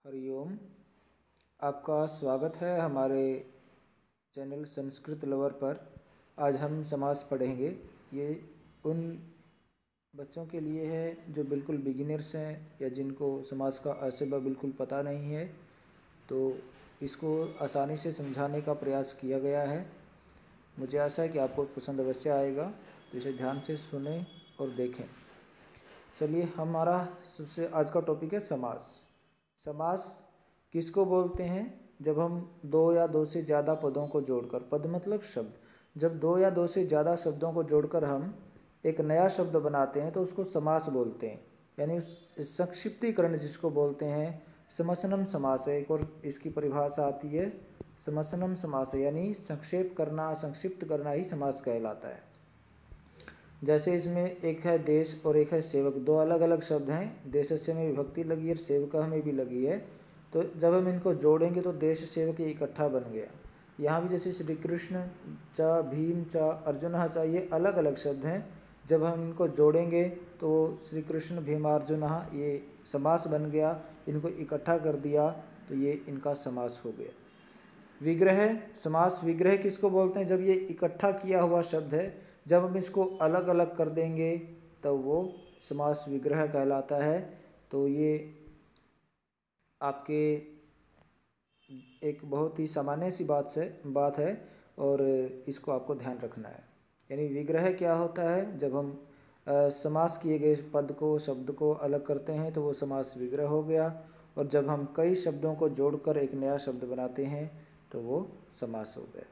हरिओम। आपका स्वागत है हमारे चैनल संस्कृत लवर पर। आज हम समास पढ़ेंगे। ये उन बच्चों के लिए है जो बिल्कुल बिगिनर्स हैं या जिनको समास का अ से ब बिल्कुल पता नहीं है, तो इसको आसानी से समझाने का प्रयास किया गया है। मुझे आशा है कि आपको पसंद अवश्य आएगा, तो इसे ध्यान से सुनें और देखें। चलिए, हमारा सबसे आज का टॉपिक है समास। समास किसको बोलते हैं? जब हम दो या दो से ज़्यादा पदों को जोड़कर, पद मतलब शब्द, जब दो या दो से ज़्यादा शब्दों को जोड़कर हम एक नया शब्द बनाते हैं तो उसको समास बोलते हैं। यानी उस संक्षिप्तीकरण जिसको बोलते हैं समसनम समास है। एक और इसकी परिभाषा आती है समसनम समास, यानी संक्षेप करना, संक्षिप्त करना ही समास कहलाता है। जैसे इसमें एक है देश और एक है सेवक, दो अलग अलग शब्द हैं। देशस्य में विभक्ति लगी है और सेवका में भी लगी है, तो जब हम इनको जोड़ेंगे तो देश सेवक इकट्ठा बन गया। यहाँ भी जैसे श्री कृष्ण च, भीम च, अर्जुन च, ये अलग अलग शब्द हैं। जब हम इनको जोड़ेंगे तो श्री कृष्ण भीमार्जुन ये समास बन गया। इनको इकट्ठा कर दिया तो ये इनका समास हो गया। विग्रह समास, विग्रह किसको बोलते हैं? जब ये इकट्ठा किया हुआ शब्द है, जब हम इसको अलग अलग कर देंगे तो वो समास विग्रह कहलाता है। तो ये आपके एक बहुत ही सामान्य सी बात है और इसको आपको ध्यान रखना है। यानी विग्रह क्या होता है? जब हम समास किए गए पद को, शब्द को अलग करते हैं तो वो समास विग्रह हो गया। और जब हम कई शब्दों को जोड़कर एक नया शब्द बनाते हैं तो वो समास हो गया।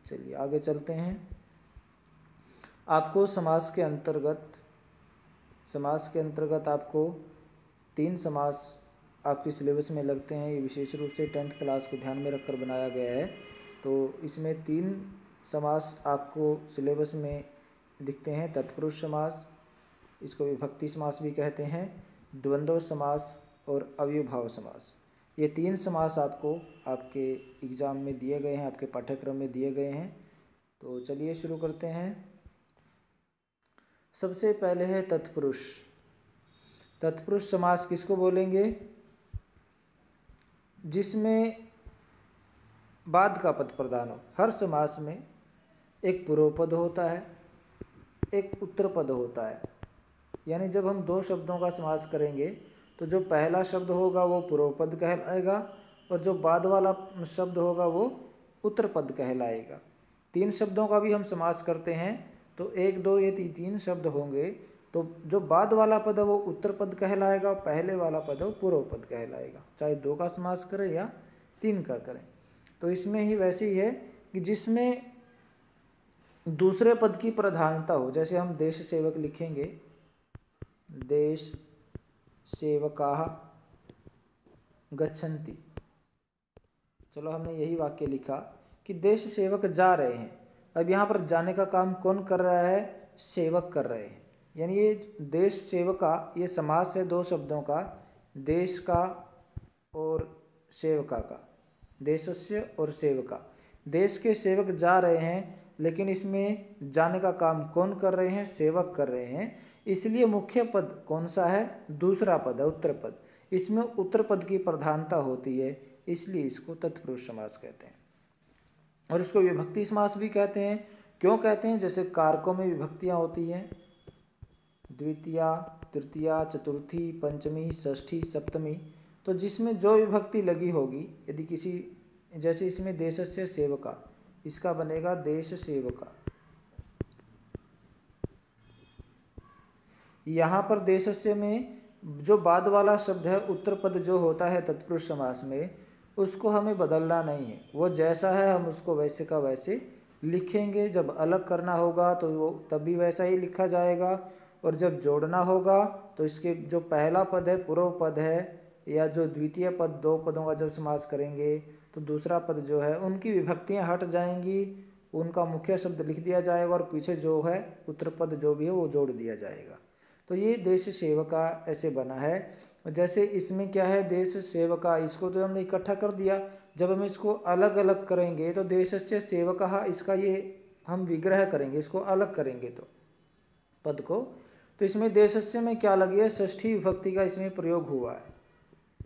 चलिए आगे चलते हैं। आपको समास के अंतर्गत आपको 3 समास आपकी सिलेबस में लगते हैं। ये विशेष रूप से 10th क्लास को ध्यान में रखकर बनाया गया है। तो इसमें 3 समास आपको सिलेबस में दिखते हैं। तत्पुरुष समास, इसको विभक्ति समास भी कहते हैं, द्वंद्व समास और अव्ययभाव समास। ये 3 समास आपको आपके एग्ज़ाम में दिए गए हैं, आपके पाठ्यक्रम में दिए गए हैं। तो चलिए शुरू करते हैं। सबसे पहले है तत्पुरुष। तत्पुरुष समास किसको बोलेंगे? जिसमें बाद का पद प्रधान हो। हर समास में एक पूर्व पद होता है, एक उत्तर पद होता है। यानी जब हम 2 शब्दों का समास करेंगे तो जो पहला शब्द होगा वो पूर्व पद कहलाएगा और जो बाद वाला शब्द होगा वो उत्तर पद कहलाएगा। 3 शब्दों का भी हम समास करते हैं तो 1, 2 ये 3 शब्द होंगे, तो जो बाद वाला पद है वो उत्तर पद कहलाएगा, पहले वाला पद है वो पूर्व पद कहलाएगा। चाहे 2 का समास करें या 3 का करें। तो इसमें ही वैसे ही है कि जिसमें दूसरे पद की प्रधानता हो। जैसे हम देश सेवक लिखेंगे, देश सेवकाः गच्छन्ति। चलो हमने यही वाक्य लिखा कि देश सेवक जा रहे हैं। अब यहाँ पर जाने का काम कौन कर रहा है? सेवक कर रहे हैं। यानी ये देश सेवका, ये समास है 2 शब्दों का, देश का और सेवका का। देशस्य और सेवका, देश के सेवक जा रहे हैं, लेकिन इसमें जाने का काम कौन कर रहे हैं? सेवक कर रहे हैं। इसलिए मुख्य पद कौन सा है? दूसरा पद है, उत्तर पद। इसमें उत्तर पद की प्रधानता होती है, इसलिए इसको तत्पुरुष समास कहते हैं। और इसको विभक्ति समास भी कहते हैं। क्यों कहते हैं? जैसे कारकों में विभक्तियां होती हैं, द्वितीया, तृतीया, चतुर्थी, पंचमी, षष्ठी, सप्तमी। तो जिसमें जो विभक्ति लगी होगी, यदि किसी, जैसे इसमें देशस्य सेवका, इसका बनेगा देश सेवका। यहाँ पर देशस्य में जो बाद वाला शब्द है, उत्तर पद जो होता है तत्पुरुष समास में, उसको हमें बदलना नहीं है। वो जैसा है हम उसको वैसे का वैसे लिखेंगे। जब अलग करना होगा तो वो तब भी वैसा ही लिखा जाएगा, और जब जोड़ना होगा तो इसके जो पहला पद है पूर्व पद है, या जो द्वितीय पद, 2 पदों का जब समास करेंगे तो दूसरा पद जो है उनकी विभक्तियां हट जाएंगी, उनका मुख्य शब्द लिख दिया जाएगा और पीछे जो है उत्तर पद जो भी है वो जोड़ दिया जाएगा। तो ये देश सेवका ऐसे बना है। जैसे इसमें क्या है, देश सेवका, इसको तो हमने इकट्ठा कर दिया। जब हम इसको अलग अलग करेंगे तो देशस्य सेवकः, इसका ये हम विग्रह करेंगे, इसको अलग करेंगे तो पद को, तो इसमें देशस्य में क्या लगी है? षष्ठी विभक्ति का इसमें प्रयोग हुआ है।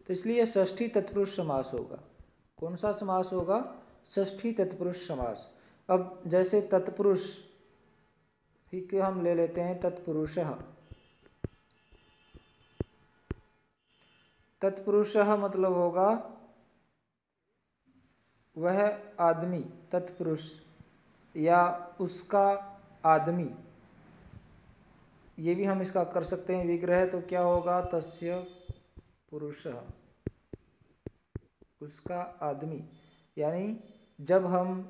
तो इसलिए यह षष्ठी तत्पुरुष समास होगा। कौन सा समास होगा? षष्ठी तत्पुरुष समास। अब जैसे तत्पुरुष ही के हम ले लेते हैं तत्पुरुषः। तत्पुरुषः मतलब होगा वह आदमी, तत्पुरुष या उसका आदमी, ये भी हम इसका कर सकते हैं विग्रह। तो क्या होगा? तस्य पुरुषः, उसका आदमी। यानी जब हम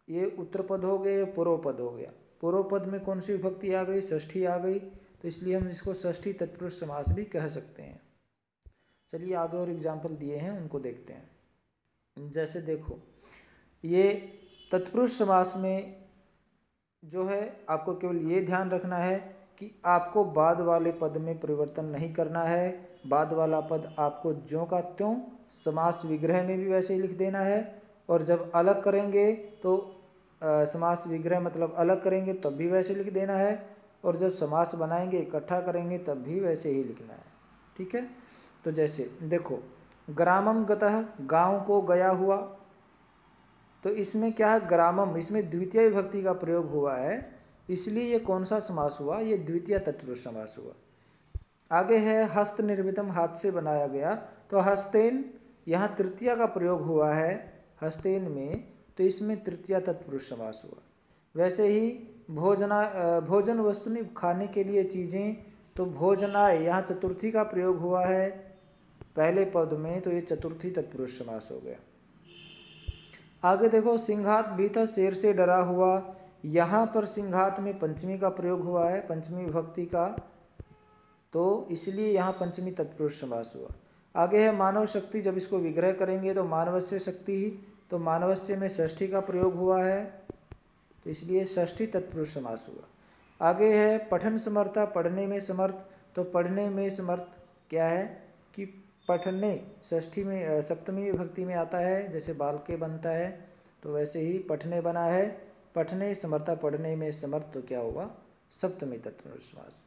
ये उत्तर पद हो गए, पूर्व पद हो गया, पूर्व पद में कौन सी विभक्ति आ गई? षष्ठी आ गई। तो इसलिए हम इसको षष्ठी तत्पुरुष समास भी कह सकते हैं। चलिए आगे और एग्जाम्पल दिए हैं उनको देखते हैं। जैसे देखो, ये तत्पुरुष समास में जो है आपको केवल ये ध्यान रखना है कि आपको बाद वाले पद में परिवर्तन नहीं करना है। बाद वाला पद आपको ज्यों का त्यों समास विग्रह में भी वैसे ही लिख देना है, और जब अलग करेंगे तो समास विग्रह मतलब अलग करेंगे तब भी वैसे लिख देना है, और जब समास बनाएंगे इकट्ठा करेंगे तब भी वैसे ही लिखना है। ठीक है? तो जैसे देखो, ग्रामम गतः, गांव को गया हुआ। तो इसमें क्या है? ग्रामम, इसमें द्वितीय विभक्ति का प्रयोग हुआ है, इसलिए ये कौन सा समास हुआ? ये द्वितीय तत्पुरुष समास हुआ। आगे है हस्त निर्मितम, हाथ से बनाया गया। तो हस्तेन, यहाँ तृतीया का प्रयोग हुआ है हस्तेन में, तो इसमें तृतीया तत्पुरुष समास हुआ। वैसे ही भोजन वस्तुनि, खाने के लिए चीज़ें। तो भोजनाय, यहाँ चतुर्थी का प्रयोग हुआ है पहले पद में, तो ये चतुर्थी तत्पुरुष समास हो गया। आगे देखो, सिंघात भीतर, शेर से डरा हुआ। यहाँ पर सिंघात में पंचमी का प्रयोग हुआ है, पंचमी विभक्ति का, तो इसलिए यहाँ पंचमी तत्पुरुष समास हुआ। आगे है मानव शक्ति, जब इसको विग्रह करेंगे तो मानवस्य शक्ति ही, तो मानवस्य में षष्ठी का प्रयोग हुआ है, तो इसलिए षष्ठी तत्पुरुष समास हुआ। आगे है पठन समर्था, पढ़ने में समर्थ। तो पढ़ने में समर्थ क्या है कि पठने षष्ठी में सप्तमी विभक्ति में आता है, जैसे बालके बनता है, तो वैसे ही पठने बना है, पठने समर्था, पढ़ने में समर्थ, तो क्या हुआ? सप्तमी तत्पुरुष समास।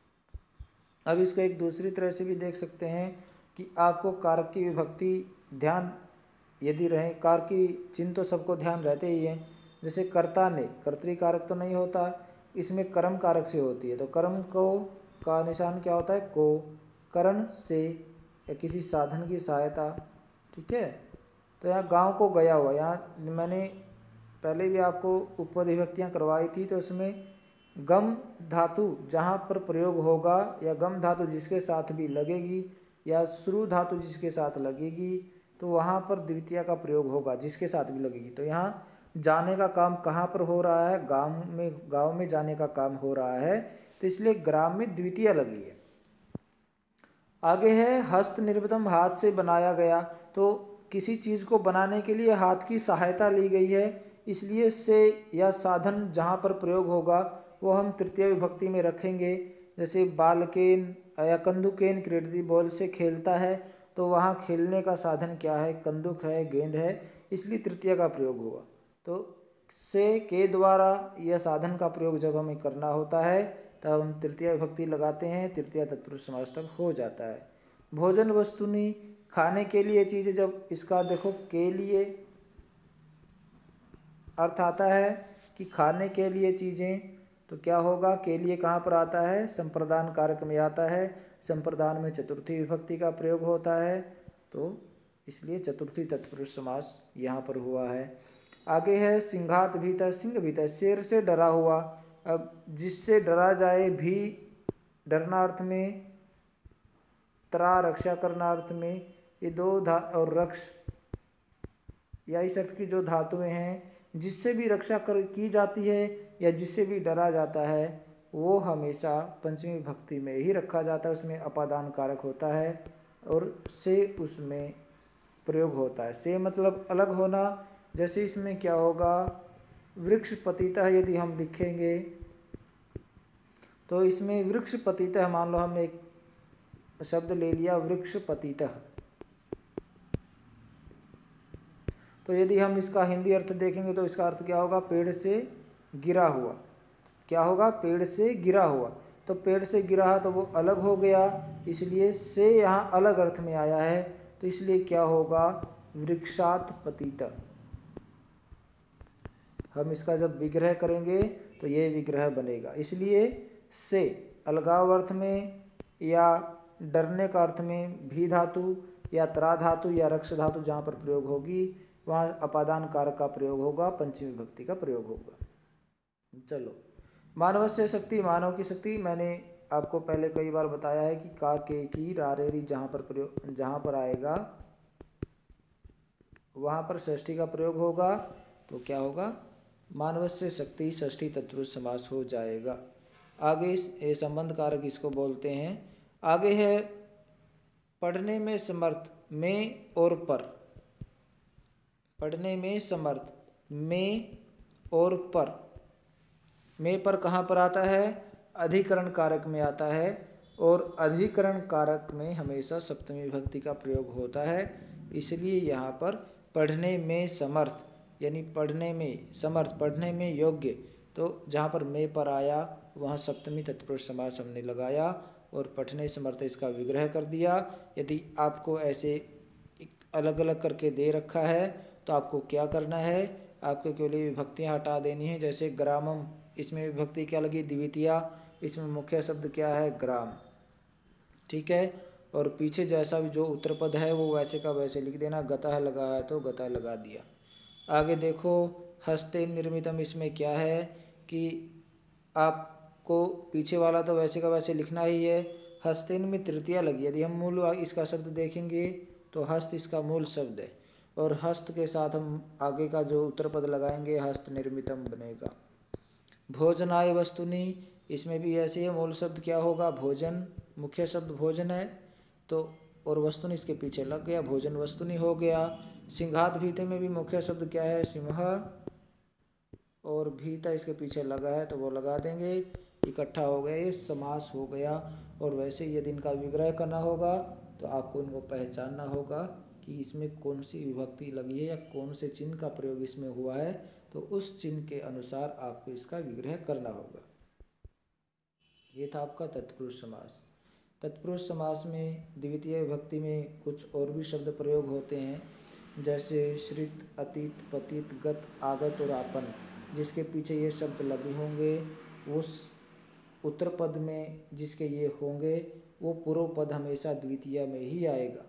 अब इसको एक दूसरी तरह से भी देख सकते हैं कि आपको कारक की विभक्ति ध्यान यदि रहे, कारक की चिन्ह तो सबको ध्यान रहते ही हैं। जैसे कर्ता ने, कर्तृकारक तो नहीं होता, इसमें कर्म कारक से होती है, तो कर्म को का निशान क्या होता है? को, करण से या किसी साधन की सहायता। ठीक है? तो यहाँ गांव को गया हुआ, यहाँ मैंने पहले भी आपको उपपद विभक्तियाँ करवाई थी, तो उसमें गम धातु जहाँ पर प्रयोग होगा, या गम धातु जिसके साथ भी लगेगी, या श्रु धातु जिसके साथ लगेगी, तो वहाँ पर द्वितीया का प्रयोग होगा, जिसके साथ भी लगेगी। तो यहाँ जाने का काम कहाँ पर हो रहा है? गांव में जाने का काम हो रहा है, तो इसलिए ग्राम में द्वितीया लगी है। आगे है हस्त निर्मितम, हाथ से बनाया गया। तो किसी चीज़ को बनाने के लिए हाथ की सहायता ली गई है, इसलिए से या साधन जहाँ पर प्रयोग होगा वो हम तृतीय विभक्ति में रखेंगे। जैसे बालकेन या कंदुकेन क्रीडति, बॉल से खेलता है, तो वहाँ खेलने का साधन क्या है? कंदुक है, गेंद है, इसलिए तृतीय का प्रयोग हुआ। तो से के द्वारा यह साधन का प्रयोग जब हमें करना होता है तब हम तृतीय विभक्ति लगाते हैं, तृतीय तत्पुरुष समास तब हो जाता है। भोजन वस्तुनि, खाने के लिए चीज़ें, जब इसका देखो के लिए अर्थ आता है कि खाने के लिए चीज़ें, तो क्या होगा? के लिए कहाँ पर आता है? संप्रदान कारक में आता है, संप्रदान में चतुर्थी विभक्ति का प्रयोग होता है, तो इसलिए चतुर्थी तत्पुरुष समास यहाँ पर हुआ है। आगे है सिंघात भीतर, सिंह भीतर, शेर से डरा हुआ। अब जिससे डरा जाए, भी डरना अर्थ में, त्रा रक्षा करना अर्थ में, ये दो और रक्ष या इस अर्थ की जो धातुएं हैं, जिससे भी रक्षा की जाती है या जिससे भी डरा जाता है, वो हमेशा पंचमी विभक्ति में ही रखा जाता है, उसमें अपादान कारक होता है, और से उसमें प्रयोग होता है। से मतलब अलग होना। जैसे इसमें क्या होगा? वृक्ष पतितः यदि हम लिखेंगे, तो इसमें वृक्ष पतितः, मान लो हमने एक शब्द ले लिया वृक्ष पतितः, तो यदि हम इसका हिंदी अर्थ देखेंगे तो इसका अर्थ क्या होगा? पेड़ से गिरा हुआ। क्या होगा? पेड़ से गिरा हुआ। तो पेड़ से गिरा तो वो अलग हो गया, इसलिए से यहाँ अलग अर्थ में आया है, तो इसलिए क्या होगा, वृक्षात पतित। हम इसका जब विग्रह करेंगे तो ये विग्रह बनेगा। इसलिए से अलगाव अर्थ में या डरने का अर्थ में भी धातु या त्रा धातु या रक्ष धातु जहाँ पर प्रयोग होगी वहाँ अपादान कारक का प्रयोग होगा, पंचमी विभक्ति का प्रयोग होगा। चलो, मानवस्य शक्ति, मानव की शक्ति, मैंने आपको पहले कई बार बताया है कि का के की रारेरी जहाँ पर आएगा वहाँ पर षष्ठी का प्रयोग होगा तो क्या होगा, मानवस्य शक्ति षष्ठी तत्पुरुष समास हो जाएगा। आगे ये संबंध कारक इसको बोलते हैं। आगे है पढ़ने में समर्थ, में और पर। पढ़ने में समर्थ, में और पर। में पर कहाँ पर आता है, अधिकरण कारक में आता है, और अधिकरण कारक में हमेशा सप्तमी विभक्ति का प्रयोग होता है। इसलिए यहाँ पर पढ़ने में समर्थ यानी पढ़ने में समर्थ, पढ़ने में योग्य, तो जहाँ पर में पर आया वहाँ सप्तमी तत्पुरुष समास हमने लगाया और पढ़ने समर्थ इसका विग्रह कर दिया। यदि आपको ऐसे अलग अलग करके दे रखा है तो आपको क्या करना है, आपको केवल विभक्तियाँ हटा देनी है। जैसे ग्रामम, इसमें विभक्ति क्या लगी, द्वितीया, इसमें मुख्य शब्द क्या है, ग्राम, ठीक है। और पीछे जैसा भी जो उत्तर पद है वो वैसे का वैसे लिख देना, गतः लगा है तो गतः लगा दिया। आगे देखो हस्ते निर्मितम, इसमें क्या है कि आपको पीछे वाला तो वैसे का वैसे लिखना ही है। हस्तेन में तृतीया लगी, यदि हम मूल इसका शब्द देखेंगे तो हस्त इसका मूल शब्द है, और हस्त के साथ हम आगे का जो उत्तर पद लगाएंगे हस्त निर्मितम बनेगा। भोजनाय वस्तुनि, इसमें भी ऐसे ही मूल शब्द क्या होगा, भोजन, मुख्य शब्द भोजन है तो, और वस्तुनि इसके पीछे लग गया, भोजन वस्तुनि हो गया। सिंघात भीते में भी मुख्य शब्द क्या है, सिंह, और भीता इसके पीछे लगा है तो वो लगा देंगे, इकट्ठा हो गया, ये समास हो गया। और वैसे ही यदि इनका विग्रह करना होगा तो आपको इनको पहचानना होगा कि इसमें कौन सी विभक्ति लगी है या कौन से चिन्ह का प्रयोग इसमें हुआ है, तो उस चिन्ह के अनुसार आपको इसका विग्रह करना होगा। ये था आपका तत्पुरुष समास। तत्पुरुष समास में द्वितीय विभक्ति में कुछ और भी शब्द प्रयोग होते हैं, जैसे श्रित, अतीत, पतित, गत, आगत और आपन, जिसके पीछे ये शब्द लगे होंगे उस उत्तर पद में जिसके ये होंगे वो पूर्व पद हमेशा द्वितीय में ही आएगा।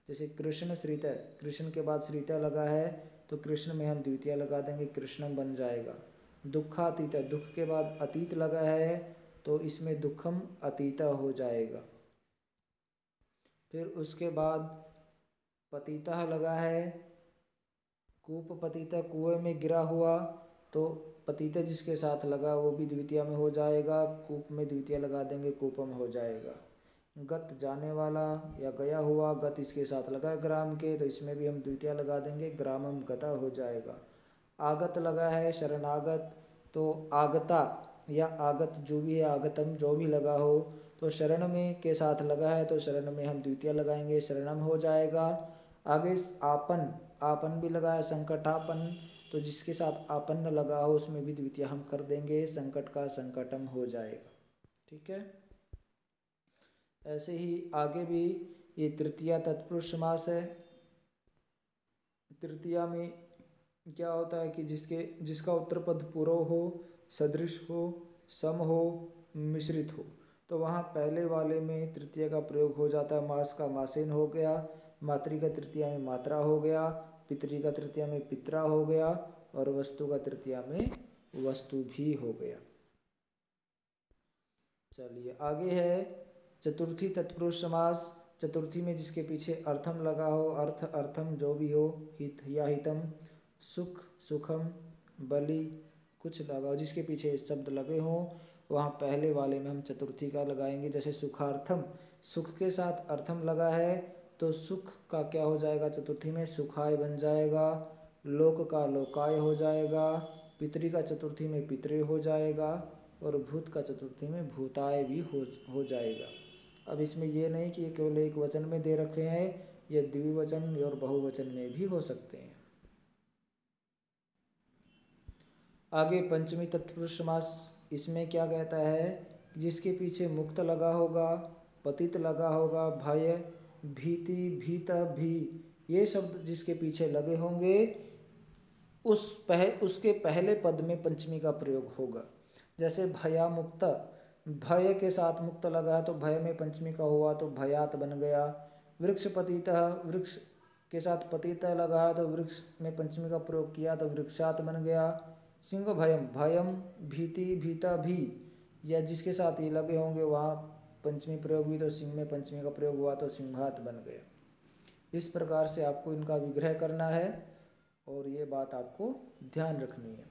जैसे कृष्ण श्रित है, कृष्ण के बाद श्रिता लगा है तो कृष्ण में हम द्वितीय लगा देंगे, कृष्णम बन जाएगा। दुखातीत है, दुख के बाद अतीत लगा है तो इसमें दुखम अतीता हो जाएगा। फिर उसके बाद पतिता लगा है, कूप पतिता, कुएं में गिरा हुआ, तो पतिता जिसके साथ लगा वो भी द्वितीय में हो जाएगा, कूप में द्वितीय लगा देंगे, कूपम हो जाएगा। गत जाने वाला या गया हुआ, गत इसके साथ लगा ग्राम के तो इसमें भी हम द्वितीय लगा देंगे, ग्रामम गता हो जाएगा। आगत लगा है, शरणागत, तो आगता या आगत जो भी है, आगतम जो भी लगा हो, तो शरण में के साथ लगा है तो शरण में हम द्वितीय लगाएंगे, शरणम हो जाएगा। आगे आपन, आपन भी लगा है, संकटापन, तो जिसके साथ आपन्न लगा हो उसमें भी द्वितीय हम कर देंगे, संकट का संकटम हो जाएगा, ठीक है। ऐसे ही आगे भी ये तृतीया तत्पुरुष समास है। तृतीया में क्या होता है कि जिसका उत्तर पद पूर्व हो, सदृश हो, सम हो, मिश्रित हो, तो वहाँ पहले वाले में तृतीया का प्रयोग हो जाता है। मास का मासेन हो गया, मातृ का तृतीया में मात्रा हो गया, पितरी का तृतीया में पित्रा हो गया, और वस्तु का तृतीया में वस्तु भी हो गया। चलिए आगे है चतुर्थी तत्पुरुष समास। चतुर्थी में जिसके पीछे अर्थम लगा हो, अर्थ, अर्थम जो भी हो, हित या हितम, सुख, सुखम, बलि कुछ लगा हो, जिसके पीछे शब्द लगे हों वहाँ पहले वाले में हम चतुर्थी का लगाएंगे। जैसे सुखार्थम, सुख के साथ अर्थम लगा है तो सुख का क्या हो जाएगा, चतुर्थी में सुखाय बन जाएगा, लोक का लोकाय हो जाएगा, पितरी का चतुर्थी में पितरे हो जाएगा, और भूत का चतुर्थी में भूताय भी हो जाएगा। अब इसमें ये नहीं कि ये केवल एक वचन में दे रखे हैं, ये द्विवचन और बहुवचन में भी हो सकते हैं। आगे पंचमी तत्पुरुष समास, इसमें क्या कहता है, जिसके पीछे मुक्त लगा होगा, पतित लगा होगा, भय भीति, भीता, भी, ये शब्द जिसके पीछे लगे होंगे उसके पहले पद में पंचमी का प्रयोग होगा। जैसे भया मुक्त, भय के साथ मुक्त लगा तो भय में पंचमी का हुआ तो भयात बन गया। वृक्ष पतितः, वृक्ष के साथ पतितः लगा तो वृक्ष में पंचमी का प्रयोग किया तो वृक्षात बन गया। सिंह भयम, भयम भीति, भीता, भी, या जिसके साथ ये लगे होंगे वहाँ पंचमी प्रयोग हुई तो सिंह में पंचमी का प्रयोग हुआ तो सिंहात बन गया। इस प्रकार से आपको इनका विग्रह करना है और ये बात आपको ध्यान रखनी है।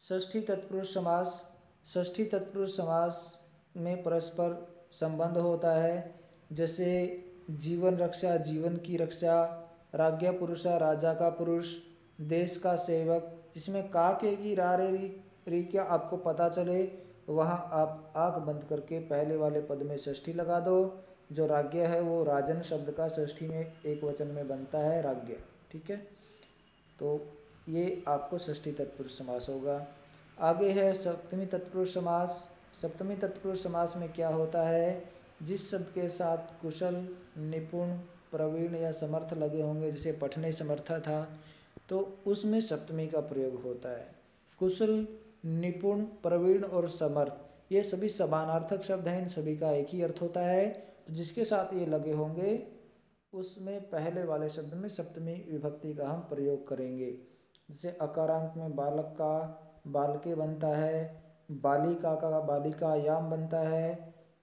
षष्ठी तत्पुरुष समास, षष्ठी तत्पुरुष समास में परस्पर संबंध होता है। जैसे जीवन रक्षा, जीवन की रक्षा, राज्ञा पुरुषा, राजा का पुरुष, देश का सेवक, जिसमें का के की रा रे री क्या आपको पता चले वहाँ आप आँख बंद करके पहले वाले पद में षष्ठी लगा दो। जो राज्ञा है वो राजन शब्द का षष्ठी में एक वचन में बनता है राज्ञा, ठीक है। तो ये आपको षष्ठी तत्पुरुष समास होगा। आगे है सप्तमी तत्पुरुष समास। सप्तमी तत्पुरुष समास में क्या होता है, जिस शब्द के साथ कुशल, निपुण, प्रवीण या समर्थ लगे होंगे, जैसे पठने समर्था था तो उसमें सप्तमी का प्रयोग होता है। कुशल, निपुण, प्रवीण और समर्थ ये सभी समानार्थक शब्द हैं, इन सभी का एक ही अर्थ होता है। तो जिसके साथ ये लगे होंगे उसमें पहले वाले शब्द में सप्तमी विभक्ति का हम प्रयोग करेंगे। जैसे अकारांत में बालक का बालके बनता है, बालिका का बालिका याम बनता है,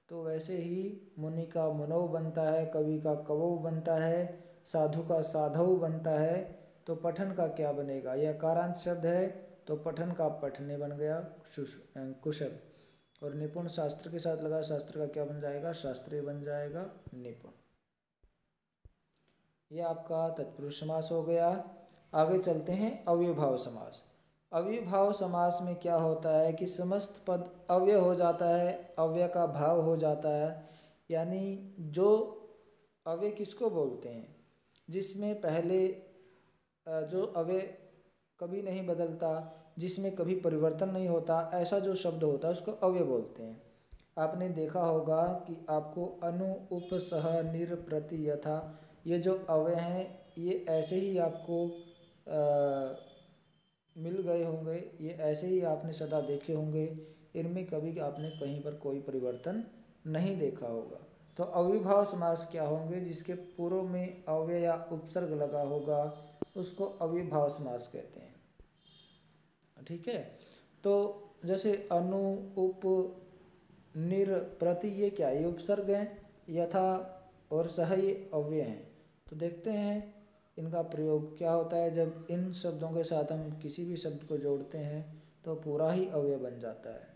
तो वैसे ही मुनि का मुनौ बनता है, कवि का कवौ बनता है, साधु का साधौ बनता है। तो पठन का क्या बनेगा, यह अकारांत शब्द है तो पठन का पठने बन गया कुशल, और निपुण शास्त्र के साथ लगा, शास्त्र का क्या बन जाएगा, शास्त्रीय बन जाएगा निपुण। यह आपका तत्पुरुष समास हो गया। आगे चलते हैं अव्ययभाव समास। अव्ययभाव समास में क्या होता है कि समस्त पद अव्यय हो जाता है, अव्यय का भाव हो जाता है। यानी जो अव्यय किसको बोलते हैं, जिसमें पहले जो अव्यय कभी नहीं बदलता, जिसमें कभी परिवर्तन नहीं होता, ऐसा जो शब्द होता है उसको अव्यय बोलते हैं। आपने देखा होगा कि आपको अनु, उप, सह, निर, प्रति, यथा ये जो अव्यय हैं ये ऐसे ही आपको मिल गए होंगे, ये ऐसे ही आपने सदा देखे होंगे, इनमें कभी आपने कहीं पर कोई परिवर्तन नहीं देखा होगा। तो अव्ययभाव समास क्या होंगे, जिसके पूर्व में अव्यय या उपसर्ग लगा होगा उसको अव्ययभाव समास कहते हैं, ठीक है। तो जैसे अनु, उप, निर, प्रति ये क्या, ये उपसर्ग हैं, यथा और सह ये अव्यय हैं। तो देखते हैं इनका प्रयोग क्या होता है। जब इन शब्दों के साथ हम किसी भी शब्द को जोड़ते हैं तो पूरा ही अव्यय बन जाता है।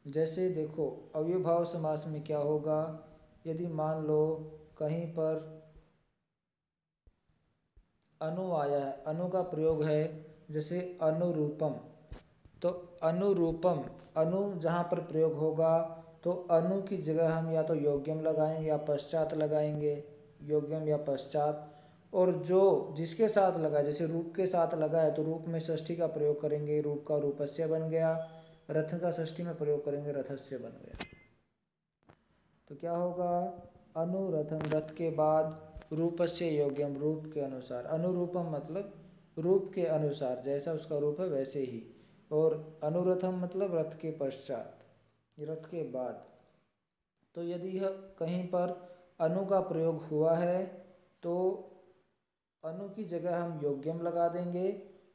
जैसे देखो अव्ययभाव समास में क्या होगा, यदि मान लो कहीं पर अनु आया है, अनु का प्रयोग है, जैसे अनुरूपम, तो अनुरूपम अनु जहाँ पर प्रयोग होगा तो अनु की जगह हम या तो योग्यम लगाएंगे या पश्चात लगाएंगे, योग्यम या पश्चात। और जो जिसके साथ लगा, जैसे रूप के साथ लगा है तो रूप में षष्ठी का प्रयोग करेंगे, रूप का रूपस्य बन गया, रथ का षष्ठी में प्रयोग करेंगे, रथस्य बन गया। तो क्या होगा, अनुरथम, रथ के बाद रूपस्य योग्यम, रूप के अनुसार, अनुरूपम मतलब रूप के अनुसार, जैसा उसका रूप है वैसे ही, और अनुरथम मतलब रथ के पश्चात, रथ के बाद। तो यदि यह कहीं पर अनु का प्रयोग हुआ है तो अनु की जगह हम योग्यम लगा देंगे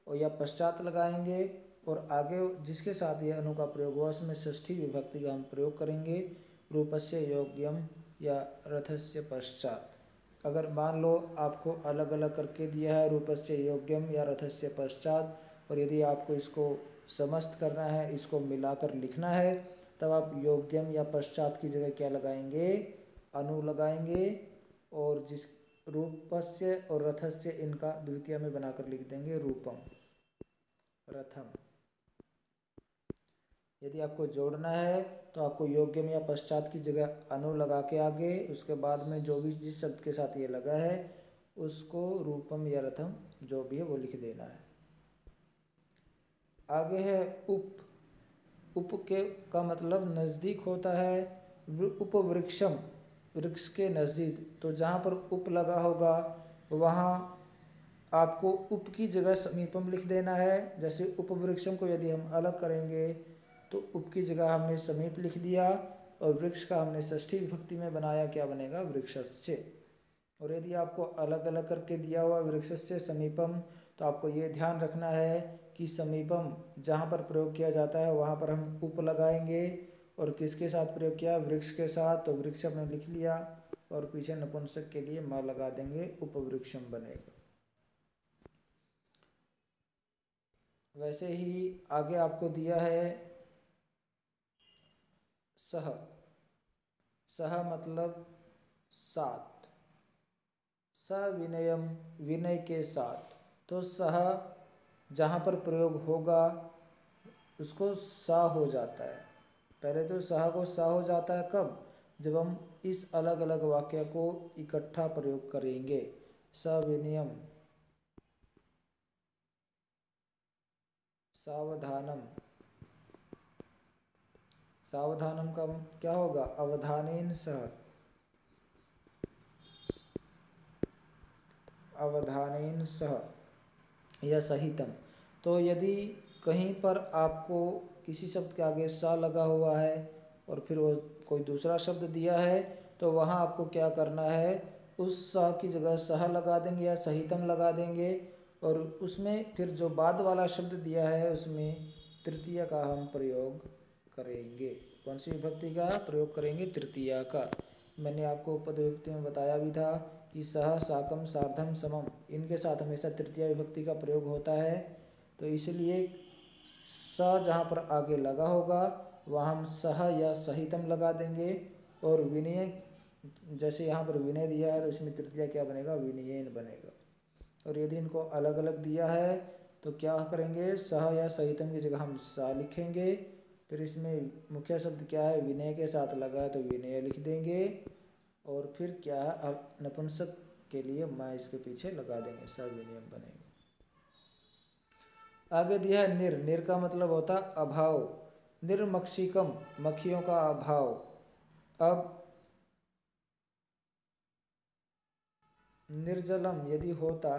और या पश्चात लगाएंगे, और आगे जिसके साथ ये अनु का प्रयोग हुआ उसमें षष्ठी विभक्ति का हम प्रयोग करेंगे, रूपस्य योग्यम या रथस्य पश्चात। अगर मान लो आपको अलग अलग करके दिया है रूपस्य योग्यम या रथस्य पश्चात, और यदि आपको इसको समस्त करना है, इसको मिलाकर लिखना है, तब आप योग्यम या पश्चात की जगह क्या लगाएंगे, अनु लगाएंगे, और जिस रूपस्य और रथस्य इनका द्वितीय में बनाकर लिख देंगे रूपम, रथम। यदि आपको जोड़ना है तो आपको योग्यम या पश्चात की जगह अनु लगा के आगे, उसके बाद में जो भी जिस शब्द के साथ ये लगा है उसको रूपम या रथम जो भी है वो लिख देना है। आगे है उप, उप के का मतलब नज़दीक होता है, उपवृक्षम, वृक्ष के नज़दीक, तो जहाँ पर उप लगा होगा वहाँ आपको उप की जगह समीपम लिख देना है। जैसे उपवृक्षों को यदि हम अलग करेंगे तो उप की जगह हमने समीप लिख दिया, और वृक्ष का हमने षष्ठी विभक्ति में बनाया, क्या बनेगा, वृक्षस्य। और यदि आपको अलग अलग करके दिया हुआ वृक्षस्य समीपम, तो आपको ये ध्यान रखना है कि समीपम जहाँ पर प्रयोग किया जाता है वहाँ पर हम उप लगाएंगे, और किसके साथ प्रयोग किया, वृक्ष के साथ, तो वृक्ष हमने लिख लिया, और पीछे नपुंसक के लिए म लगा देंगे, उपवृक्षम बनेगा। वैसे ही आगे आपको दिया है सह। सह मतलब साथ, सविनयम, विनय के साथ। तो सह जहाँ पर प्रयोग होगा उसको सा हो जाता है। पहले तो सह को सा हो जाता है कब, जब हम इस अलग अलग वाक्य को इकट्ठा प्रयोग करेंगे। सविनयम, सावधानम। सावधानम का क्या होगा, अवधानेन सह, अवधानेन सह या सहितम। तो यदि कहीं पर आपको किसी शब्द के आगे सा लगा हुआ है और फिर वो कोई दूसरा शब्द दिया है, तो वहाँ आपको क्या करना है, उस सा की जगह सह लगा देंगे या सहितम लगा देंगे, और उसमें फिर जो बाद वाला शब्द दिया है उसमें तृतीया का हम प्रयोग करेंगे। कौन सी विभक्ति का प्रयोग करेंगे, तृतीया का। मैंने आपको उपविभक्ति में बताया भी था कि सह, साकम, सार्धम, समम, इनके साथ हमेशा तृतीया विभक्ति का प्रयोग होता है। तो इसलिए स जहाँ पर आगे लगा होगा वहाँ हम सह या सहितम लगा देंगे, और विनय, जैसे यहाँ पर विनय दिया है तो इसमें तृतीया क्या बनेगा, विनयेन बनेगा। और यदि इनको अलग अलग दिया है तो क्या करेंगे, सह या सहितम की जगह हम सा लिखेंगे, फिर इसमें मुख्य शब्द क्या है, विनय के साथ लगा है तो विनय लिख देंगे, और फिर क्या है, नपुंसक के लिए मैं इसके पीछे लगा देंगे, सविनयम बनेगा। आगे दिया है निर। निर का मतलब होता अभाव। निर्मक्षिकम, मक्खियों का अभाव। अब निर्जलम यदि होता,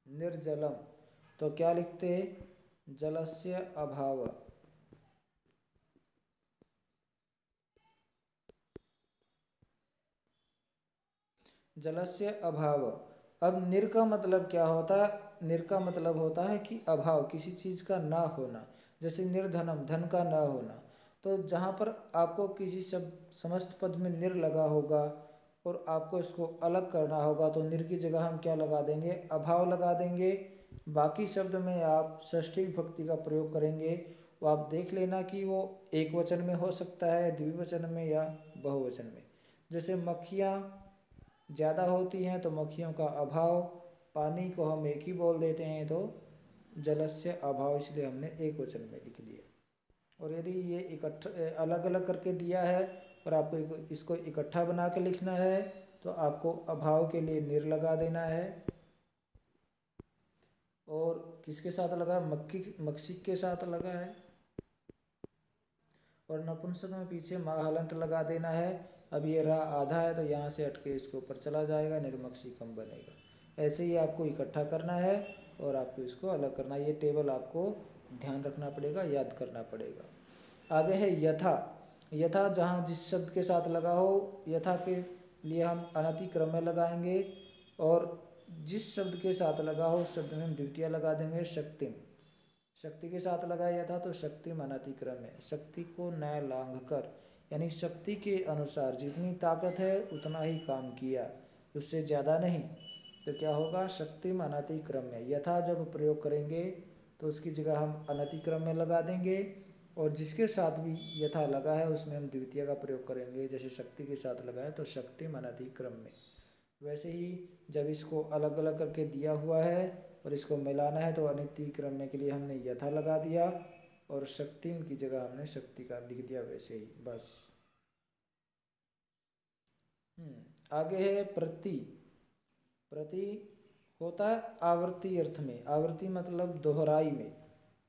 निर्जलम, तो क्या लिखते, जलस्य अभाव। जलस्य अभाव। अब निर का मतलब क्या होता है, निर का मतलब होता है कि अभाव, किसी चीज़ का ना होना। जैसे निर्धनम, धन का ना होना। तो जहाँ पर आपको किसी शब्द समस्त पद में निर लगा होगा और आपको इसको अलग करना होगा, तो निर की जगह हम क्या लगा देंगे, अभाव लगा देंगे। बाकी शब्द में आप षष्ठी विभक्ति का प्रयोग करेंगे, वो आप देख लेना कि वो एक वचन में हो सकता है, द्विवचन में या बहुवचन में। जैसे मक्खियाँ ज़्यादा होती हैं तो मक्खियों का अभाव, पानी को हम एक ही बोल देते हैं तो जलस्य अभाव, इसलिए हमने एक वचन में लिख दिया। और यदि ये इकट्ठा अलग अलग करके दिया है और आपको इसको इकट्ठा बना के लिखना है, तो आपको अभाव के लिए निर लगा देना है। और किसके साथ लगा है, मक्खी, मक्षिक के साथ लगा है। और नपुंसक में पीछे महालंत लगा देना है। अब ये रा आधा है तो यहाँ से हटके इसके ऊपर चला जाएगा, निर्मक्षिकम बनेगा। ऐसे ही आपको इकट्ठा करना है और आपको इसको अलग करना है। ये टेबल आपको ध्यान रखना पड़ेगा, याद करना पड़ेगा। आगे है यथा। यथा जहाँ जिस शब्द के साथ लगा हो, यथा के लिए हम अनतिक्रम में लगाएंगे, और जिस शब्द के साथ लगा हो उस शब्द में हम द्वितीय लगा देंगे, शक्तिम। शक्ति के साथ लगाया था तो शक्ति अनतिक्रम है, शक्ति को न लांघ कर, यानी शक्ति के अनुसार जितनी ताकत है उतना ही काम किया, उससे ज़्यादा नहीं। तो क्या होगा, शक्ति अनतिक्रम में। यथा जब प्रयोग करेंगे तो उसकी जगह हम अनतिक्रम में लगा देंगे, और जिसके साथ भी यथा लगा है उसमें हम द्वितीय का प्रयोग करेंगे। जैसे शक्ति के साथ लगा है तो शक्ति अनतिक्रम में। वैसे ही जब इसको अलग अलग करके दिया हुआ है और इसको मिलाना है तो अनित्यक्रम के लिए हमने यथा लगा दिया, और शक्तिम की जगह हमने शक्ति का लिख दिया, वैसे ही बस। आगे है प्रति। प्रति होता है आवर्ती अर्थ में। आवर्ती मतलब दोहराई में,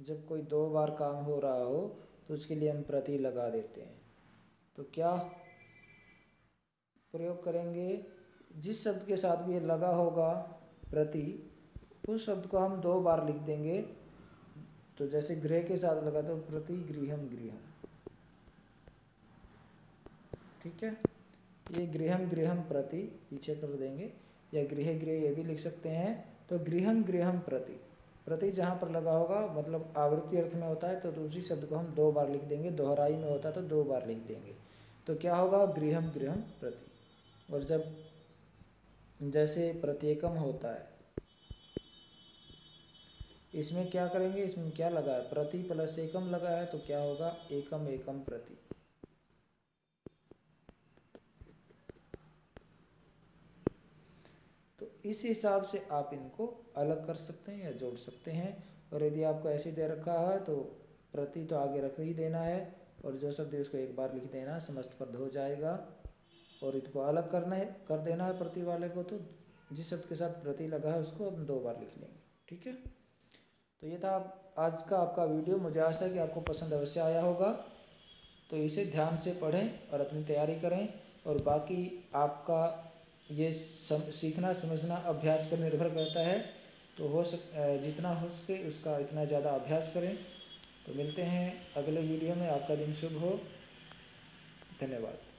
जब कोई दो बार काम हो रहा हो तो उसके लिए हम प्रति लगा देते हैं। तो क्या प्रयोग करेंगे, जिस शब्द के साथ भी ये लगा होगा प्रति, उस शब्द को हम 2 बार लिख देंगे। तो जैसे गृह के साथ लगा तो प्रति गृहम गृहम, ठीक है। ये गृहम गृहम प्रति पीछे कर देंगे, या गृह गृह ये भी लिख सकते हैं। तो गृहम गृहम प्रति, प्रति जहाँ पर लगा होगा मतलब आवृत्ति अर्थ में होता है तो उसी शब्द को हम 2 बार लिख देंगे, दोहराई में होता है तो 2 बार लिख देंगे। तो क्या होगा, गृहम गृहम प्रति। और जब जैसे प्रत्येकम होता है, इसमें क्या करेंगे, इसमें क्या लगा है, प्रति प्लस एकम लगा है, तो क्या होगा, एकम एकम प्रति। तो इस हिसाब से आप इनको अलग कर सकते हैं या जोड़ सकते हैं। और यदि आपको ऐसे दे रखा है तो प्रति तो आगे रख ही देना है, और जो शब्द है उसको एक बार लिख देना, समस्त पद हो जाएगा। और इनको अलग कर देना है प्रति वाले को, तो जिस शब्द के साथ प्रति लगा है उसको हम 2 बार लिख लेंगे, ठीक है। तो ये था आज का आपका वीडियो। मुझे आशा है कि आपको पसंद अवश्य आया होगा। तो इसे ध्यान से पढ़ें और अपनी तैयारी करें। और बाकी आपका ये सीखना समझना अभ्यास पर निर्भर करता है, तो जितना हो सके उसका इतना ज़्यादा अभ्यास करें। तो मिलते हैं अगले वीडियो में। आपका दिन शुभ हो। धन्यवाद।